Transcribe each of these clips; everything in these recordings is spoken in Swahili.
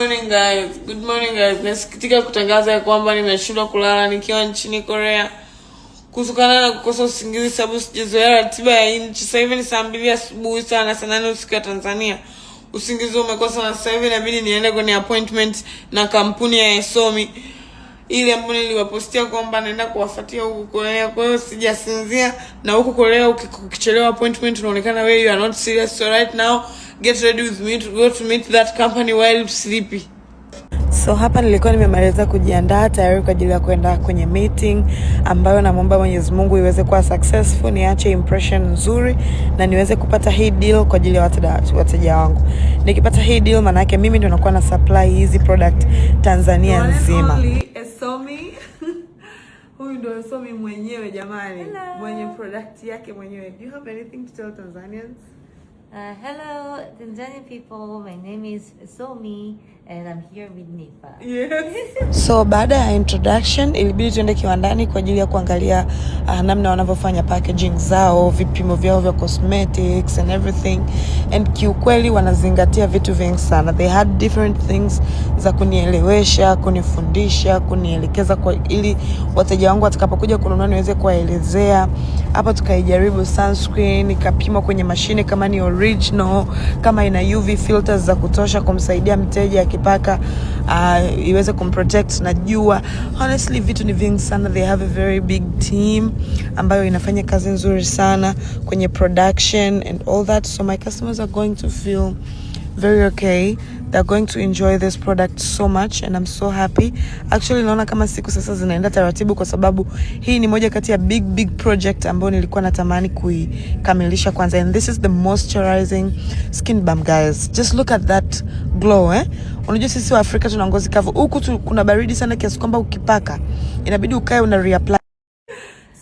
Good morning guys. Nasikitika kutangaza ya kwamba nimeshindwa kulala nikiwa nchini Korea kutokana na kukosa usingizi sababu sijazoea ratiba ya nchi. Sasa hivi ni saa 2 asubuhi sana, saa 8 usiku ya Tanzania. Usingizi umekosa na sasa hivi inabidi niende kwenye appointment na kampuni ya Esomi. Ile ambayo niliwapostia kwamba naenda kuwafuatia huko Korea. Kwa hiyo sijasinzia, na huko Korea ukichelewa appointment unaonekana wewe you are not serious. So right now get ready with me to go to meet that company while sleepy. So hapa nilikuwa nimemaliza kujiandaa tayari kwa ajili ya kwenda kwenye meeting ambayo naomba Mwenyezi Mungu iweze kuwa successful, niache impression nzuri na niweze kupata hii deal kwa ajili ya wateja wangu. Nikipata hii deal maana yake mimi ndio nakuwa na supply hizi product Tanzania nzima. Esomi. Huyu ndio Esomi mwenyewe jamani. Mwenye product yake mwenyewe. Do you have anything to tell Tanzanians? Hello Tanzanian people, my name is Esomi and I'm here with Nipa. Yes. So baada ya introduction ilibidi tuende kiwandani kwa ajili ya kuangalia namna wanavyofanya packaging zao, vipimo vyao vya cosmetics and everything. And kiukweli wanazingatia vitu vingi sana. They had different things za kunielewesha, kunifundisha, kunielekeza kwa ili wateja wangu watakapokuja kununua niweze kuwaelezea. Hapa tukaijaribu sunscreen, ikapimwa kwenye mashine kama ni original, kama ina UV filters za kutosha kumsaidia mteja akipaka iweze kumprotect na jua. Honestly vitu ni vingi sana. They have a very big team ambayo inafanya kazi nzuri sana kwenye production and all that. So my customers are going to feel very okay. They're going to enjoy this product so much and I'm so happy. Actually naona kama siku sasa zinaenda taratibu kwa sababu hii ni moja kati ya big project ambayo nilikuwa natamani kuikamilisha kwanza. And this is the moisturizing skin balm guys. Just look at that glow Unajua sisi wa Afrika tuna ngozi kavu. Huku kuna baridi sana kiasi kwamba ukipaka inabidi ukae una reapply.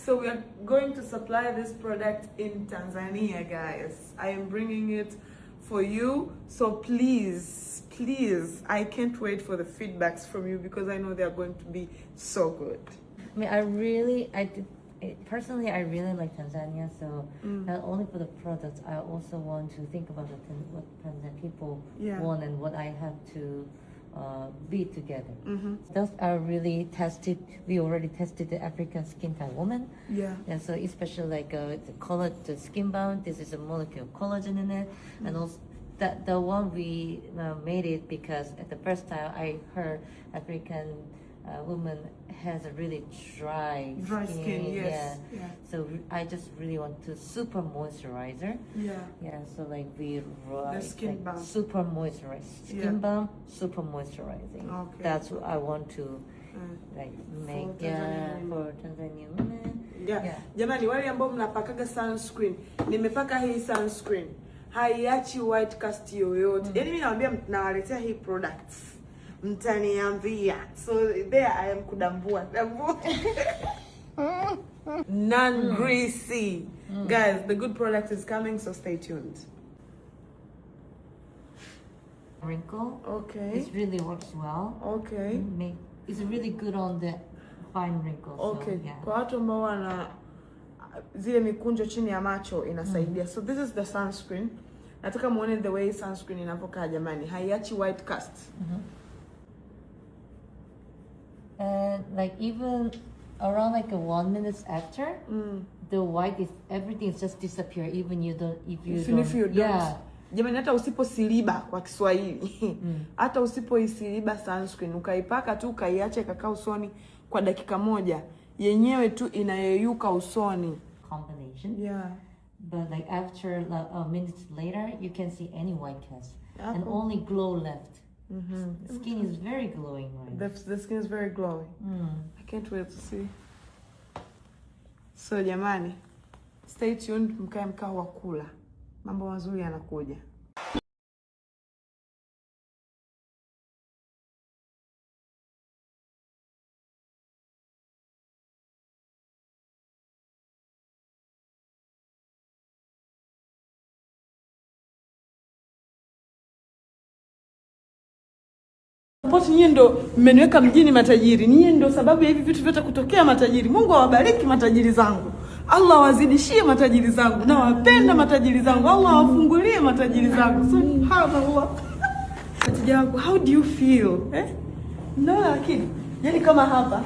So we are going to supply this product in Tanzania guys. I am bringing it for you. So please, I can't wait for the feedbacks from you because I know they are going to be so good. I mean, personally, I really like Tanzania. So not only for the products, I also want to think about what Tanzanian people want and what I have to be together. Those are really tested. We already tested the African skin type woman. And so especially like the skin balm. This is a molecule of collagen in it, and also that the one we made it because at the first time I heard African woman has a really dry skin. Yes. So I just really want to super moisturizer. So like we write skin like balm. Super moisturized skin balm, super moisturizing. Okay. That's what I want to like make for Tanzanian women. Jamani wale ambao mnapakaga sunscreen, nimepaka hii sunscreen. Haiachi white cast yoyote. Yaani mimi nawaambia nawaletea hii products. Mtaniambia. So there I am kudambua. Non-greasy. Guys, the good product is coming, so stay tuned. Wrinkle. Okay. It really works well. Okay. It's really good on the fine wrinkles. Okay. So, Kwa watu ambao wana zile mikunjo chini ya macho inasaidia. So this is the sunscreen. Nataka muone the way sunscreen inapokaa jamani. Haiachi white cast. And like even around like 1 minute after, the white is everything is just disappear. Even if you don't. Jamani hata usiposiliba kwa Kiswahili. Hata usipoisiliba sunscreen ukaipaka tu ukaiacha ikakaa usoni kwa dakika moja, yenyewe tu inayeyuka usoni. Combination. But like after minutes later, you can see any white cast and only glow left. The skin is very glowing, right? The skin is very glowing. I can't wait to see. So jamani, stay tuned, mkae mkao wa kula. Mambo mazuri yanakuja. Poti nyie ndo mmeniweka mjini matajiri. Nyie ndo sababu ya hivi vitu vyote kutokea matajiri. Mungu awabariki matajiri zangu. Allah wazidishie matajiri zangu. Na wapenda matajiri zangu. Allah wafungulie matajiri zangu. Subhanallah. Wateja wangu, how do you feel? No, lakini yani kama hapa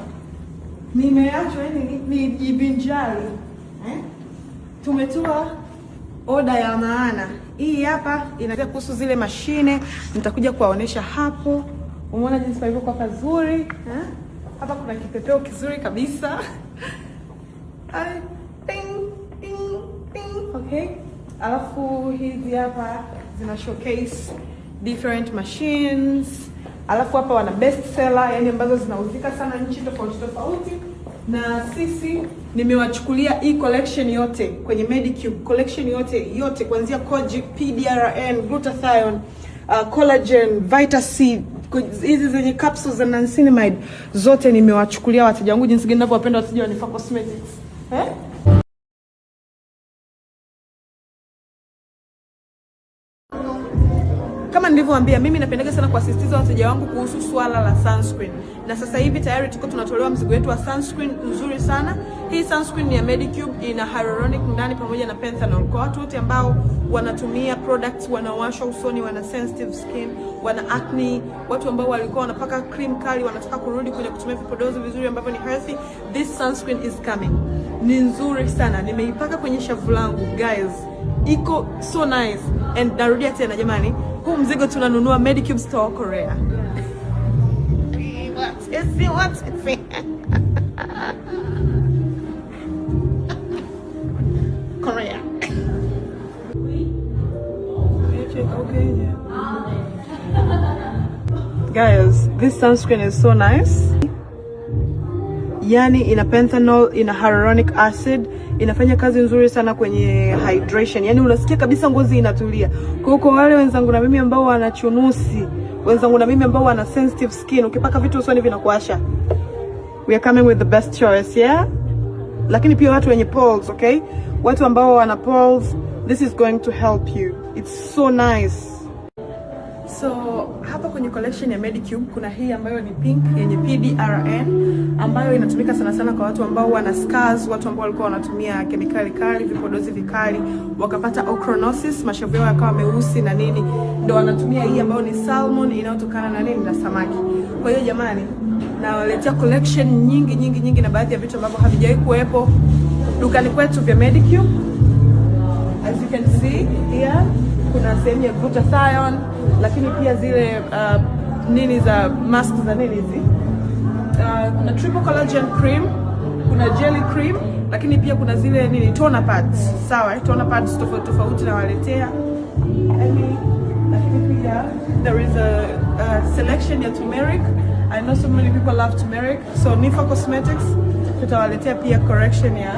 nimeachwa yani nijivinjari. Tumetoa oda ya maana. Hii hapa inaelezea kuhusu zile mashine, nitakuja kuwaonesha hapo. Umeona jinsi palivyokuwa pazuri? Hapa kuna kipepeo kizuri kabisa. Ting, ting, ting. Okay. Alafu hizi hapa zina showcase different machines. Alafu hapa wana best seller, yani ambazo zinauzika sana nchi tofauti tofauti. Na sisi nimewachukulia hii collection yote kwenye Medicube, collection yote kuanzia Kojic, PDRN, glutathione, collagen, Vita C, hizi zenye capsules za niacinamide, zote nimewachukulia wateja wangu. Jinsi gani ninavyowapenda wateja wa Nifa Cosmetics. Kama nilivyowaambia, mimi napendaga sana kuasisitiza wateja wangu kuhusu swala la sunscreen. Na sasa hivi tayari tuko tunatolewa mzigo wetu wa sunscreen nzuri sana. Hii sunscreen ni ya Medicube, ina hyaluronic ndani pamoja na panthenol. Kwa watu wote ambao wanatumia products, wanawashwa usoni, wana sensitive skin, wana acne, watu ambao walikuwa wanapaka cream kali wanataka kurudi kwenye kutumia vipodozi vizuri ambavyo ni healthy, this sunscreen is coming. Ni nzuri sana. Nimeipaka kwenye shavu langu, guys. Iko so nice. And narudia tena jamani, huu mzigo tunanunua Medicube Store Korea. What's it? Korea. Okay. Guys, this sunscreen is so nice. Yani ina panthenol, ina hyaluronic acid, inafanya kazi nzuri sana kwenye hydration. Yani unasikia kabisa ngozi inatulia. Kwa wale wenzangu na mimi ambao wana chunusi, wenzangu na mimi ambao wana sensitive skin, ukipaka vitu usoni vinakuasha, we are coming with the best choice, yeah? Lakini pia watu wenye poles, okay? Watu ambao wana poles, this is going to help you. It's so nice. So hapa kwenye collection ya Medicube kuna hii ambayo ni pink yenye PDRN, ambayo inatumika sana sana kwa watu ambao wana scars, watu ambao walikuwa wanatumia kemikali kali, vipodozi vikali, wakapata ochronosis, mashavu yao yakawa meusi na nini, ndio wanatumia hii ambayo ni salmon, inayotokana na nini, na samaki. Kwa hiyo jamani, nawaletea collection nyingi na baadhi ya vitu ambavyo havijawahi kuwepo dukani kwetu vya Medicube. As you can see here, kuna sehemu ya glutathione, lakini pia zile nini za mask za nini hizi, kuna triple collagen cream, kuna jelly cream, lakini pia kuna zile nini toner pads. Sawa, toner pads tofauti na waletea. Lakini pia there is a selection ya turmeric. I know so many people love turmeric, so Nifa Cosmetics tutawaletea pia correction ya